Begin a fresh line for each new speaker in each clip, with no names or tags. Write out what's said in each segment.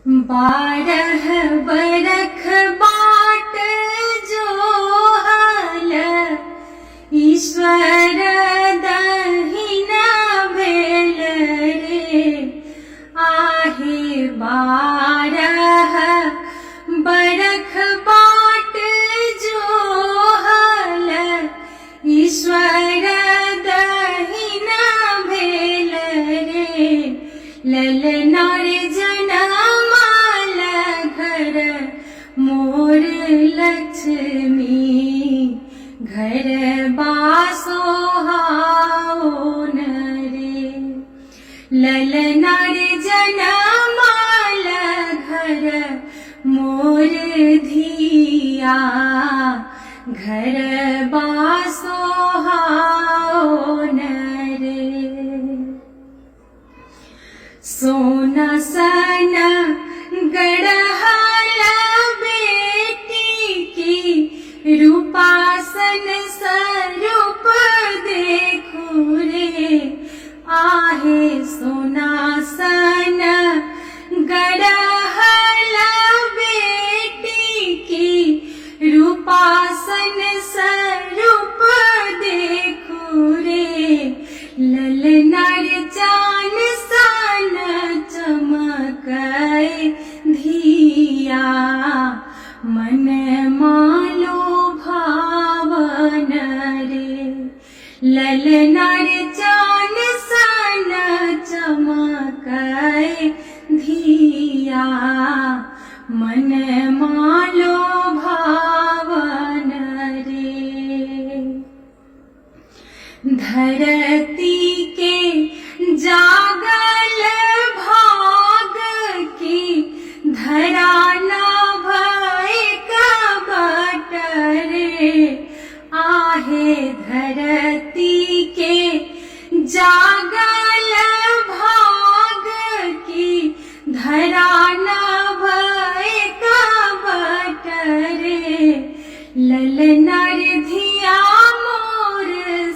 बारह बरख बाट जो हल ईश्वर दहिना भेल रे आहे। बारह बरख बाट जो हल ईश्वर दहिना भेल रे ललना रे जनमाल घर मोर लक्ष्मी घर बासो हाओन रे ललना रे जनमाल घर मोर धिया घर बासो हाओन रे। सोना सन गढ़हल बेटी की रूपासन स्वरूप देखू रे आहे। सोना सन गढ़हल बेटी की रूपासन स्वरूप देखू रे ललना रे चान सन चमकै धिया मन मालो भावन रे ललना रे चान सन चमकै धिया मन मालो भावन रे। धरती के जागल भाग की धरा न भय कबट रे आहे। धरती के जागल भाग की धरा न भय कबट रे ललना रे धिया मोर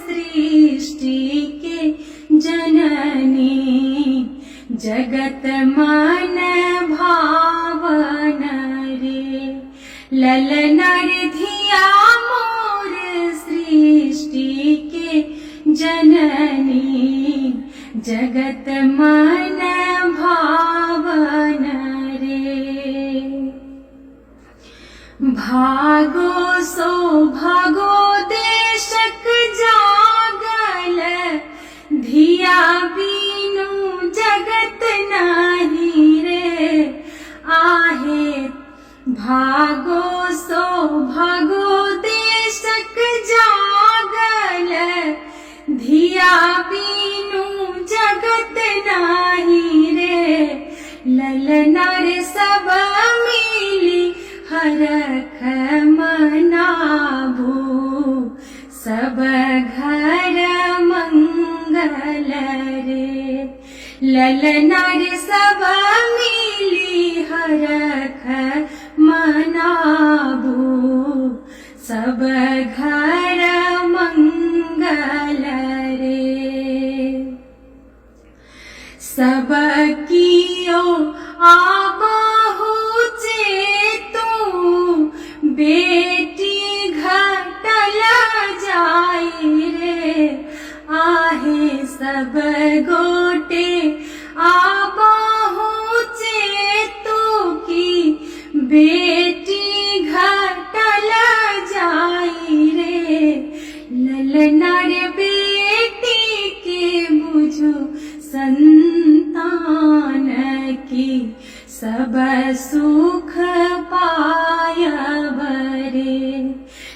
सृष्टि के जननी जगत मन भावन रे ललना रे धिया मोर सृष्टि के जननी जगत मन भावन रे। भागो सो भागो देशक जागल धिया बीनू जगत नाही रे आहे। भागो सो भागो देशक जागल धिया बीनू जगत नाही रे ललना रे सब मिली हरख मनाबू सब घर मंगल रे ललना रे सब मिली हरख मनाबू सब घर मंगल रे। सब कियो आबहु चेतु बेटी घटल जाई रे आहे। सब गोटे आबहु चेतु की बेटी घटल जाई रे ललना रे बेटी के बुझो संतान की सब सुख पायब रे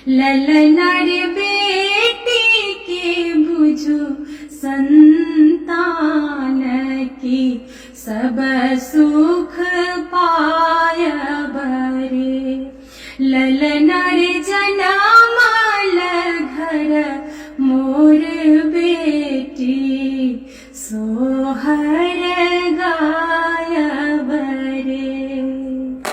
ललना रे बेटी के बुझो संतान की सब सुख पायब रे ललना रे जनमाल घर मोर